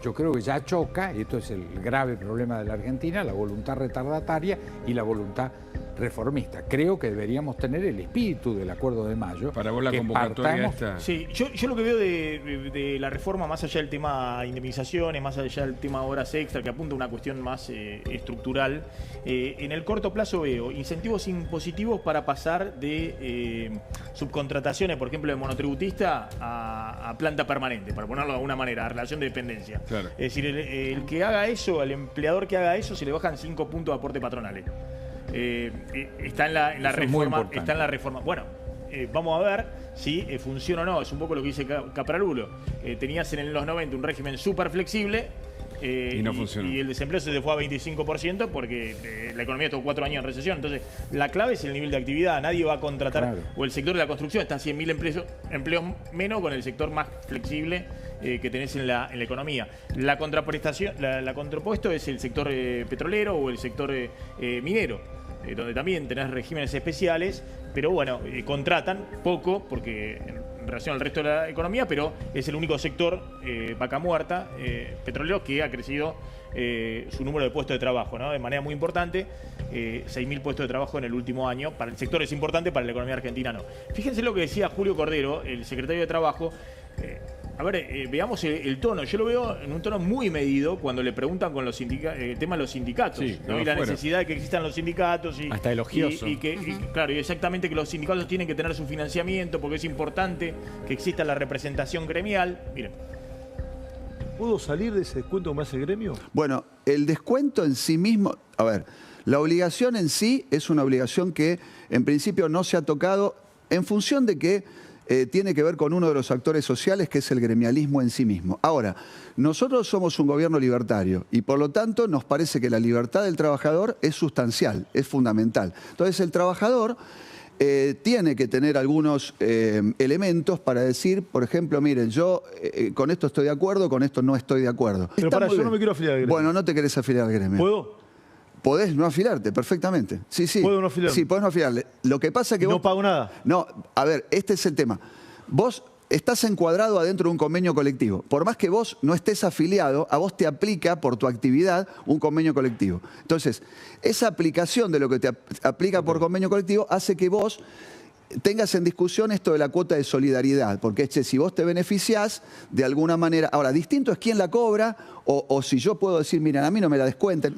Yo creo que ya choca, y esto es el grave problema de la Argentina, la voluntad retardataria y la voluntad reformista. Creo que deberíamos tener el espíritu del Acuerdo de Mayo. Para vos la que convocatoria está. Sí, yo lo que veo de la reforma, más allá del tema indemnizaciones, más allá del tema horas extra, que apunta a una cuestión más estructural, en el corto plazo veo incentivos impositivos para pasar de subcontrataciones, por ejemplo, de monotributista a planta permanente, para ponerlo de alguna manera, a relación de dependencia. Claro. Es decir, el que haga eso, al empleador que haga eso, se le bajan 5 puntos de aporte patronales. Está en la Eso es muy reforma. importante. Está en la reforma. Bueno, vamos a ver si funciona o no. Es un poco lo que dice Capralulo. Tenías en los 90 un régimen súper flexible. Y no funcionó. Y el desempleo se fue a 25% porque la economía estuvo 4 años en recesión. Entonces, la clave es el nivel de actividad. Nadie va a contratar. Claro. O el sector de la construcción está a 100.000 empleos menos con el sector más flexible que tenés en la economía. La contraprestación, la contrapuesto es el sector petrolero o el sector minero, donde también tenés regímenes especiales, pero bueno, contratan poco porque en relación al resto de la economía, pero es el único sector vaca muerta, petrolero, que ha crecido su número de puestos de trabajo, ¿no? De manera muy importante. 6.000 puestos de trabajo en el último año. Para el sector es importante, para la economía argentina no. Fíjense lo que decía Julio Cordero, el secretario de Trabajo. A ver, veamos el tono. Yo lo veo en un tono muy medido cuando le preguntan con el tema de los sindicatos, Sí, ¿no? Y la necesidad de que existan los sindicatos. Hasta elogioso. Claro, y exactamente que los sindicatos tienen que tener su financiamiento porque es importante que exista la representación gremial. Miren. ¿Puedo salir de ese descuento que me hace el gremio? Bueno, el descuento en sí mismo, a ver, la obligación en sí es una obligación que en principio no se ha tocado en función de que tiene que ver con uno de los actores sociales, que es el gremialismo en sí mismo. Ahora, nosotros somos un gobierno libertario y por lo tanto nos parece que la libertad del trabajador es sustancial, es fundamental. Entonces el trabajador tiene que tener algunos elementos para decir, por ejemplo, miren, yo con esto estoy de acuerdo, con esto no estoy de acuerdo. Pero Está para, muy yo bien. no me quiero afiliar al gremio. Bueno, no te querés afiliar al gremio. ¿Puedo? Podés no afiliarte, perfectamente. Sí, sí. ¿Puedo no afiliarme? Sí, podés no afiliarle. Lo que pasa es que ¿Y no vos... pago nada? No, a ver, este es el tema. Vos estás encuadrado adentro de un convenio colectivo. Por más que vos no estés afiliado, a vos te aplica por tu actividad un convenio colectivo. Entonces, esa aplicación de lo que te aplica por convenio colectivo hace que vos tengas en discusión esto de la cuota de solidaridad, porque si vos te beneficiás de alguna manera... Ahora, distinto es quién la cobra o si yo puedo decir, miren, a mí no me la descuenten.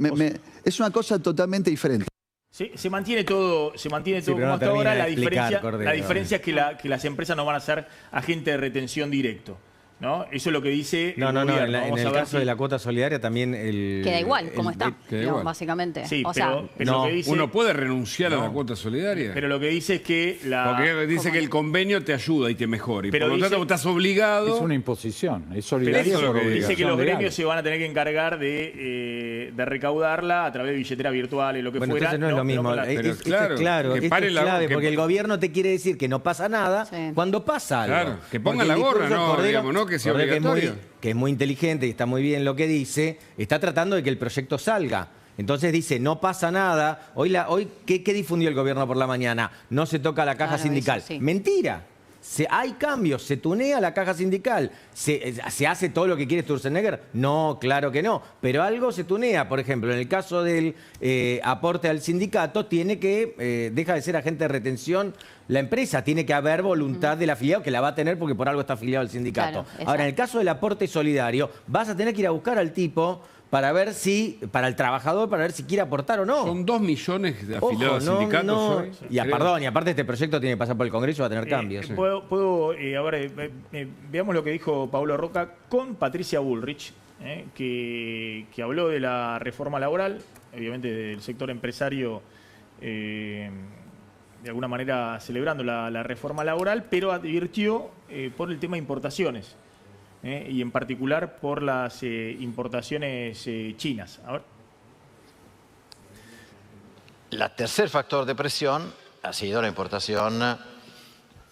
Es una cosa totalmente diferente. Se mantiene todo pero como no hasta ahora. termina La de explicar, diferencia, Cordero. la diferencia es que las empresas no van a ser agentes de retención directo, ¿no? Eso es lo que dice No, el no, gobierno. en Vamos a el ver caso si- de la cuota solidaria también el... Queda igual, como está, queda digamos, igual. básicamente. Sí, o pero sea, lo que dice... Uno puede renunciar a la No. cuota solidaria. Pero lo que dice es que Porque dice que el convenio te ayuda y te mejora. Y Pero por lo dice- tanto estás obligado. Es una imposición, es Pero solidaria eso por dice obligación que los legal. gremios se van a tener que encargar de recaudarla a través de billeteras virtuales, lo que Bueno, fuera. entonces no es lo mismo. con la- Pero Esto claro, es claro, que esto pare es la- clave, que- porque el gobierno te quiere decir que no pasa nada Sí. cuando pasa algo. Claro, que ponga Porque la el gorra, discurso no, Cordero- digamos, no que sea Cordero, obligatorio. que es muy inteligente y está muy bien lo que dice, está tratando de que el proyecto salga. Entonces dice, no pasa nada. Hoy ¿qué difundió el gobierno por la mañana? No se toca la caja Claro, sindical. eso sí. Mentira. Hay cambios, se tunea la caja sindical. ¿Se hace todo lo que quiere Sturzenegger? No, claro que no. Pero algo se tunea. Por ejemplo, en el caso del aporte al sindicato, deja de ser agente de retención la empresa. Tiene que haber voluntad del afiliado, que la va a tener porque por algo está afiliado al sindicato. Claro, Ahora, en el caso del aporte solidario, vas a tener que ir a buscar al tipo para ver para el trabajador, para ver si quiere aportar o no. Son 2 millones de Ojo, afiliados a sindicatos hoy. Perdón, y aparte este proyecto tiene que pasar por el Congreso y va a tener cambios. Veamos lo que dijo Paulo Roca con Patricia Bullrich, que habló de la reforma laboral, obviamente del sector empresario, de alguna manera celebrando la reforma laboral, pero advirtió por el tema de importaciones. Y en particular por las importaciones chinas. A ver. el tercer factor de presión ha sido la importación,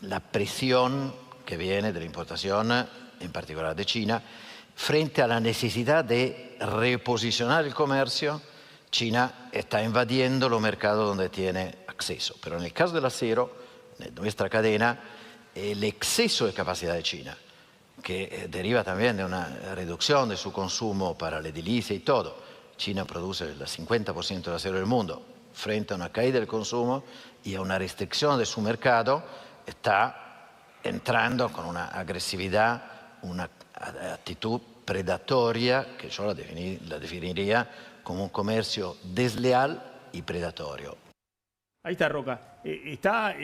la presión que viene de la importación, en particular de China, frente a la necesidad de reposicionar el comercio. China está invadiendo los mercados donde tiene acceso, pero en el caso del acero, en nuestra cadena, el exceso de capacidad de China, que deriva también de una reducción de su consumo para la edilicia y todo. China produce el 50% del acero del mundo. Frente a una caída del consumo y a una restricción de su mercado, está entrando con una agresividad, una actitud predatoria, que yo la definiría como un comercio desleal y predatorio. Ahí está Roca. Está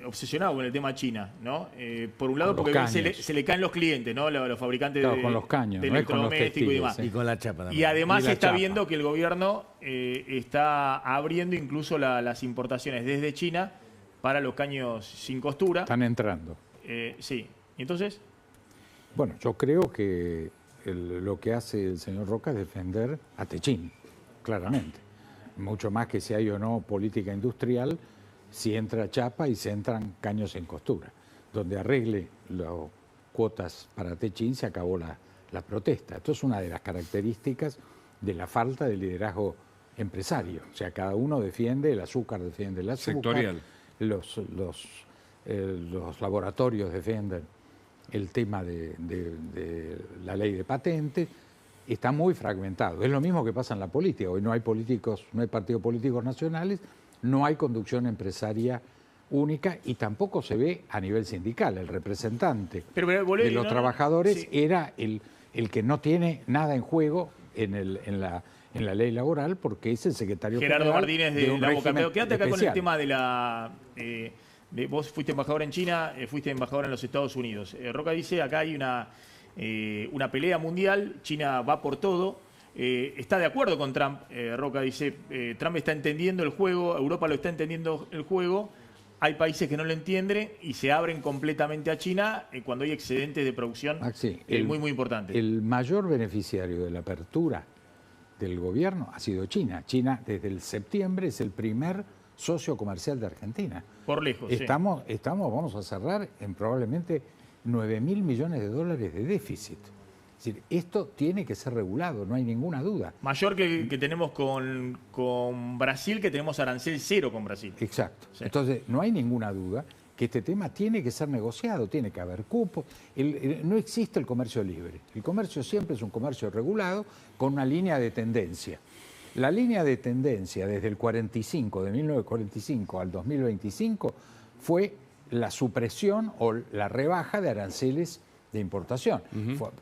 obsesionado con el tema China, ¿no? Por un lado, porque se le caen los clientes, ¿no? Los fabricantes con los caños, de electrodomésticos y demás. Y con la chapa también. Y además está viendo que el gobierno está abriendo incluso las importaciones desde China para los caños sin costura. Están entrando. Sí. ¿Y entonces? Bueno, yo creo que lo que hace el señor Roca es defender a Techín, claramente. Mucho más que si hay o no política industrial, si entra chapa y se entran caños en costura. Donde arregle las cuotas para Techín se acabó la protesta. Esto es una de las características de la falta de liderazgo empresario. O sea, cada uno defiende el azúcar, defiende el azúcar. Sectorial. Los laboratorios defienden el tema de la ley de patentes. Está muy fragmentado. Es lo mismo que pasa en la política. Hoy no hay políticos, no hay partidos políticos nacionales, no hay conducción empresaria única y tampoco se ve a nivel sindical. El representante de los trabajadores era el que no tiene nada en juego en la ley laboral porque es el secretario Gerardo general Martínez de la Boca. Pero quédate acá especial. con el tema de la... vos fuiste embajador en China, fuiste embajador en los Estados Unidos. Roca dice, acá hay una pelea mundial, China va por todo. Está de acuerdo con Trump, Roca dice, Trump está entendiendo el juego, Europa lo está entendiendo el juego, hay países que no lo entienden y se abren completamente a China cuando hay excedentes de producción muy importantes. El mayor beneficiario de la apertura del gobierno ha sido China. China desde el septiembre es el primer socio comercial de Argentina. Por lejos, vamos a cerrar en probablemente 9.000 millones de dólares de déficit. Es decir, esto tiene que ser regulado, no hay ninguna duda. Mayor que tenemos con Brasil, que tenemos arancel cero con Brasil. Exacto. Sí. Entonces, no hay ninguna duda que este tema tiene que ser negociado, tiene que haber cupos. No existe el comercio libre. El comercio siempre es un comercio regulado con una línea de tendencia. La línea de tendencia desde el 45, de 1945 al 2025, fue la supresión o la rebaja de aranceles de importación.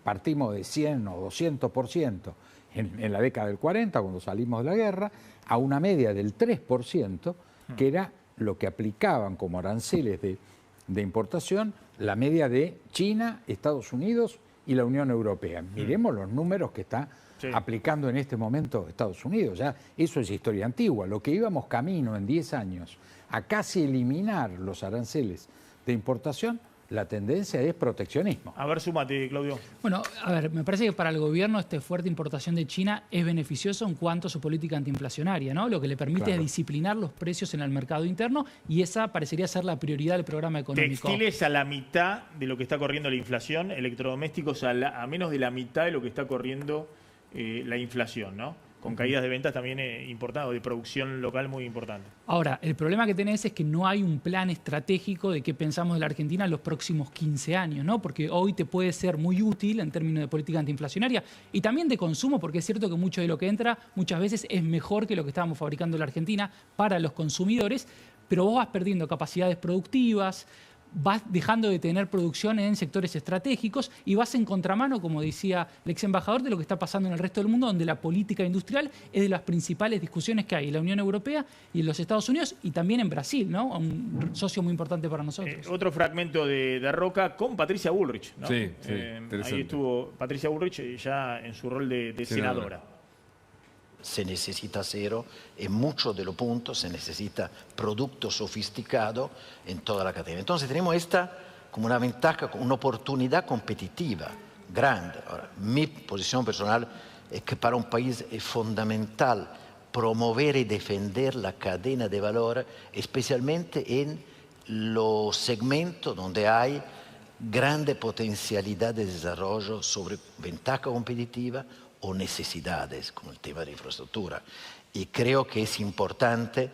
Partimos de 100 o 200% en la década del 40, cuando salimos de la guerra, a una media del 3%, que era lo que aplicaban como aranceles de importación, la media de China, Estados Unidos y la Unión Europea. Miremos los números que está aplicando en este momento Estados Unidos. Ya eso es historia antigua. Lo que íbamos camino en 10 años a casi eliminar los aranceles de importación, la tendencia es proteccionismo. A ver, súmate, Claudio. Bueno, a ver, me parece que para el gobierno esta fuerte importación de China es beneficioso en cuanto a su política antiinflacionaria, ¿no? Lo que le permite es disciplinar los precios en el mercado interno y esa parecería ser la prioridad del programa económico. Textiles a la mitad de lo que está corriendo la inflación, electrodomésticos a menos de la mitad de lo que está corriendo la inflación, ¿no? Con caídas de ventas también importantes, de producción local muy importante. Ahora, el problema que tenés es que no hay un plan estratégico de qué pensamos de la Argentina en los próximos 15 años, ¿no? Porque hoy te puede ser muy útil en términos de política antiinflacionaria y también de consumo, porque es cierto que mucho de lo que entra muchas veces es mejor que lo que estábamos fabricando en la Argentina para los consumidores, pero vos vas perdiendo capacidades productivas, vas dejando de tener producción en sectores estratégicos y vas en contramano, como decía el ex embajador, de lo que está pasando en el resto del mundo, donde la política industrial es de las principales discusiones que hay en la Unión Europea y en los Estados Unidos y también en Brasil, ¿no? Un socio muy importante para nosotros. Otro fragmento de Roca con Patricia Bullrich, ¿no? Sí, interesante. Ahí estuvo Patricia Bullrich ya en su rol de senadora. Se necesita acero, en muchos de los puntos se necesita producto sofisticado en toda la cadena. Entonces tenemos esta como una ventaja, una oportunidad competitiva grande. Ahora, mi posición personal es que para un país es fundamental promover y defender la cadena de valor, especialmente en los segmentos donde hay grande potencialidad de desarrollo sobre ventaja competitiva o necesidades, como el tema de infraestructura. Y creo que es importante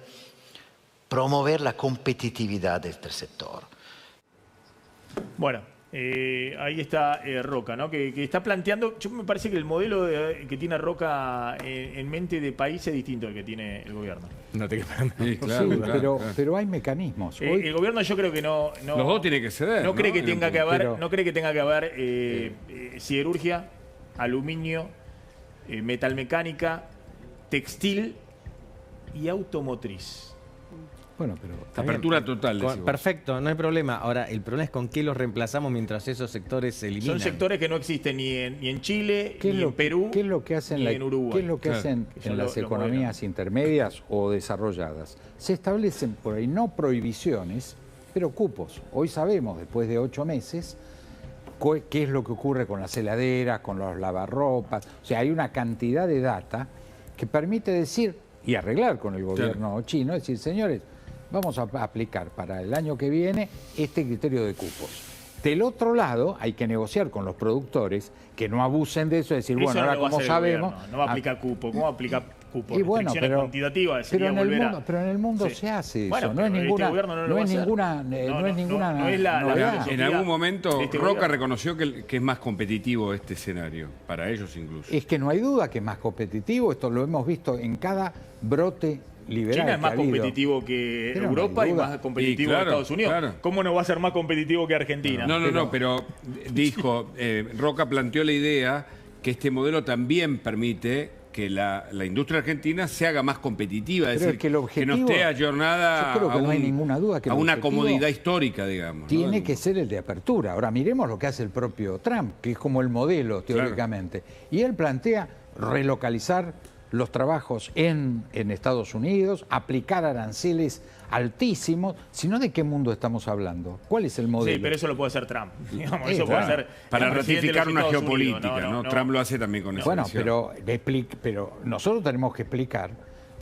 promover la competitividad de este sector. Bueno, ahí está Roca, ¿no? Que está planteando, yo me parece que el modelo que tiene Roca en mente de país es distinto al que tiene el gobierno. No te quedas. Sí, pero hay mecanismos. El gobierno yo creo que no los dos tienen que ceder. No cree que tenga que haber, no cree que tenga que haber siderurgia, aluminio, metalmecánica, textil y automotriz. Bueno, pero apertura total. Perfecto, no hay problema. Ahora, el problema es con qué los reemplazamos mientras esos sectores se eliminan. Son sectores que no existen ni en Chile, ni en Perú, ¿qué es lo que hacen ni en Uruguay? ¿Qué es lo que hacen en las economías intermedias o desarrolladas? Se establecen por ahí no prohibiciones, pero cupos. Hoy sabemos, después de 8 meses, qué es lo que ocurre con las heladeras, con los lavarropas. O sea, hay una cantidad de data que permite decir y arreglar con el gobierno chino, decir, señores, vamos a aplicar para el año que viene este criterio de cupos. Del otro lado, hay que negociar con los productores que no abusen de eso, decir, bueno, ahora como sabemos... No va a aplicar cupo, ¿cómo va a aplicar cupo? Y bueno, pero en el mundo se hace eso, bueno, no es ninguna novedad. En algún momento Roca reconoció que es más competitivo este escenario, para ellos incluso. Es que no hay duda que es más competitivo, esto lo hemos visto en cada brote liberal. China es más competitivo que Europa y más competitivo que Estados Unidos. Claro. ¿Cómo no va a ser más competitivo que Argentina? Pero dijo, Roca planteó la idea que este modelo también permite que la industria argentina se haga más competitiva, es decir, que no esté ayornada a una comodidad histórica, digamos. Tiene que ser el de apertura. Ahora miremos lo que hace el propio Trump, que es como el modelo teóricamente. Y él plantea relocalizar los trabajos en Estados Unidos, aplicar aranceles altísimos, sino ¿de qué mundo estamos hablando? ¿Cuál es el modelo? Sí, pero eso lo puede hacer Trump. Digamos, eso puede hacer para ratificar una geopolítica, ¿no? Trump lo hace también con eso. Bueno, pero nosotros tenemos que explicar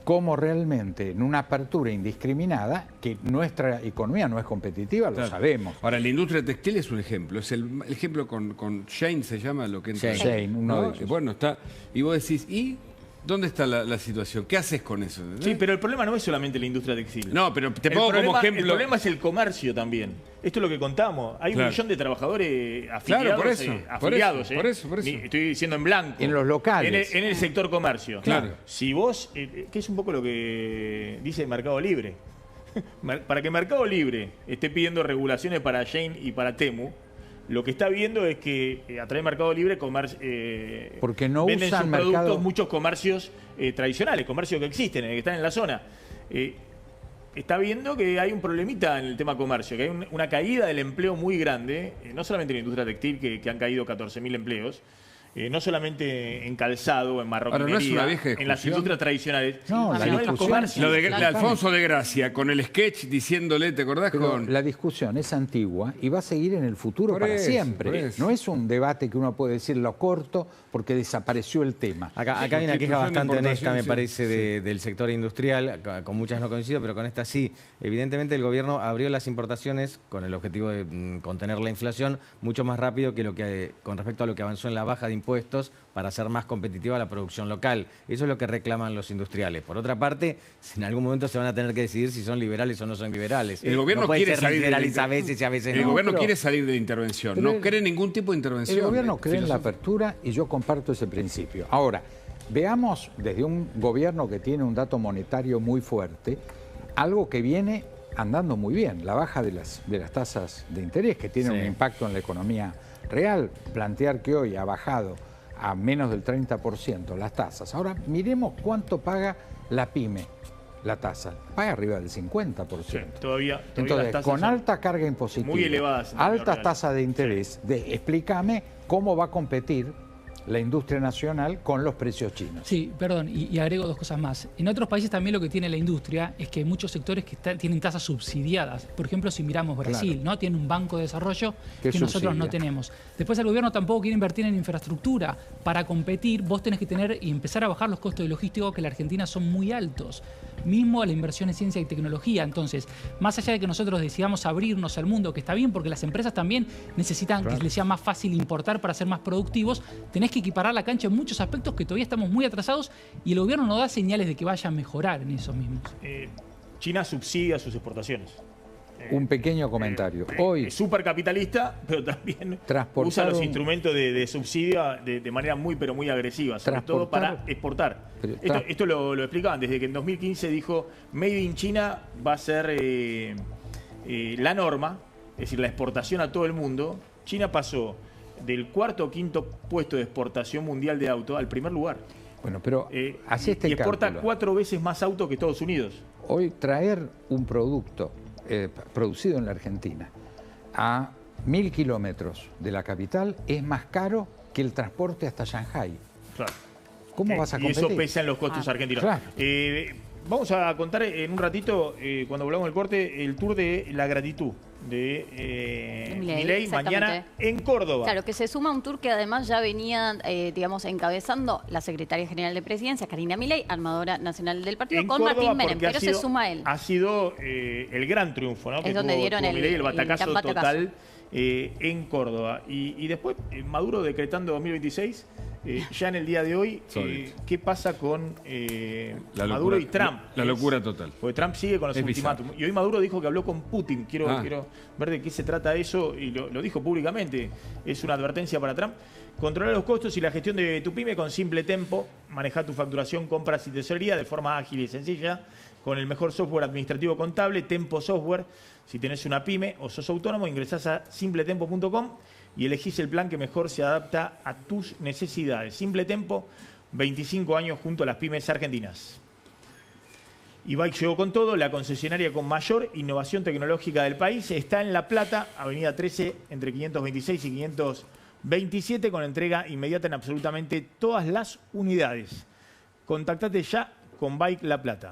cómo realmente en una apertura indiscriminada, que nuestra economía no es competitiva, lo sabemos. Ahora, la industria textil es un ejemplo. Es el ejemplo con Shane, se llama lo que entra. Shane, uno de ellos. Bueno, está. Y vos decís, ¿y dónde está la situación? ¿Qué haces con eso? Sí, pero el problema no es solamente la industria textil. No, pero te pongo como ejemplo. El problema es el comercio también. Esto es lo que contamos. Hay un millón de trabajadores afiliados. Por eso. Estoy diciendo en blanco. En los locales. En el sector comercio. Claro. Si vos, que es un poco lo que dice Mercado Libre. Para que Mercado Libre esté pidiendo regulaciones para Shein y para Temu, lo que está viendo es que a través de Mercado Libre porque no venden usan sus productos muchos comercios tradicionales, comercios que existen, que están en la zona. Está viendo que hay un problemita en el tema comercio, que hay una caída del empleo muy grande, no solamente en la industria textil, que han caído 14.000 empleos, no solamente en calzado, en marroquinería, no es una vieja en las industrias tradicionales, sino en el comercio. Lo de Alfonso de Gracia, con el sketch diciéndole, ¿te acordás? La discusión es antigua y va a seguir en el futuro para siempre. No es un debate que uno puede decir lo corto porque desapareció el tema. Acá hay una queja bastante honesta, me parece, del sector industrial, con muchas no coincido, pero con esta sí. Evidentemente el gobierno abrió las importaciones con el objetivo de contener la inflación mucho más rápido que con respecto a lo que avanzó en la baja de impuestos para hacer más competitiva la producción local. Eso es lo que reclaman los industriales. Por otra parte, en algún momento se van a tener que decidir si son liberales o no son liberales. El gobierno quiere salir liberales a veces y a veces no. El gobierno quiere salir de la intervención, no cree ningún tipo de intervención. El gobierno cree en la apertura y yo comparto ese principio. Ahora, veamos desde un gobierno que tiene un dato monetario muy fuerte, algo que viene andando muy bien, la baja de las tasas de interés, que tiene un impacto en la economía real. Plantear que hoy ha bajado a menos del 30% las tasas. Ahora miremos cuánto paga la pyme, la tasa. Paga arriba del 50%. Sí, todavía entonces, las tasas con alta carga impositiva, muy elevadas, altas tasas de interés, explícame cómo va a competir la industria nacional con los precios chinos. Sí, perdón, y agrego dos cosas más. En otros países también lo que tiene la industria es que hay muchos sectores que tienen tasas subsidiadas. Por ejemplo, si miramos Brasil, ¿no? Tiene un banco de desarrollo que nosotros no tenemos. Después el gobierno tampoco quiere invertir en infraestructura. Para competir, vos tenés que tener y empezar a bajar los costos de logística que en la Argentina son muy altos. Mismo a la inversión en ciencia y tecnología. Entonces, más allá de que nosotros decidamos abrirnos al mundo, que está bien porque las empresas también necesitan que les sea más fácil importar para ser más productivos, tenés que equiparar la cancha en muchos aspectos que todavía estamos muy atrasados y el gobierno no da señales de que vaya a mejorar en esos mismos. China subsidia sus exportaciones. Un pequeño comentario. Hoy es supercapitalista, pero también usa los instrumentos de subsidio de manera muy muy agresiva, sobre todo para exportar. Esto lo explicaban desde que en 2015 dijo Made in China va a ser la norma, es decir, la exportación a todo el mundo. China pasó del cuarto o quinto puesto de exportación mundial de auto al primer lugar. Bueno, pero así y exporta cálculo. 4 veces más auto que Estados Unidos. Hoy traer un producto producido en la Argentina a 1000 kilómetros de la capital es más caro que el transporte hasta Shanghái. Claro. ¿Cómo vas a competir? Y eso pesa en los costos argentinos. Claro. Vamos a contar en un ratito, cuando volvamos del corte, el tour de la gratitud de Milei mañana en Córdoba. Claro, que se suma un tour que además ya venía, digamos, encabezando la secretaria general de Presidencia, Karina Milei, armadora nacional del partido, con Martín Menem, pero se suma él. Ha sido el gran triunfo, ¿no? Es que donde dieron Milei, el batacazo batacazo total en Córdoba. Y después, Maduro decretando 2026. Ya en el día de hoy, ¿qué pasa con Maduro y Trump? La locura total. Porque Trump sigue con los ultimátum. Y hoy Maduro dijo que habló con Putin. Quiero ver de qué se trata eso. Y lo dijo públicamente. Es una advertencia para Trump. Controlar los costos y la gestión de tu pyme con Simple Tempo. Manejar tu facturación, compras y tesorería de forma ágil y sencilla. Con el mejor software administrativo contable, Tempo Software. Si tenés una pyme o sos autónomo, ingresás a simpletempo.com y elegís el plan que mejor se adapta a tus necesidades. Simple Tempo, 25 años junto a las pymes argentinas. Y Bike llegó con todo, la concesionaria con mayor innovación tecnológica del país. Está en La Plata, avenida 13, entre 526 y 527, con entrega inmediata en absolutamente todas las unidades. Contactate ya con Bike La Plata.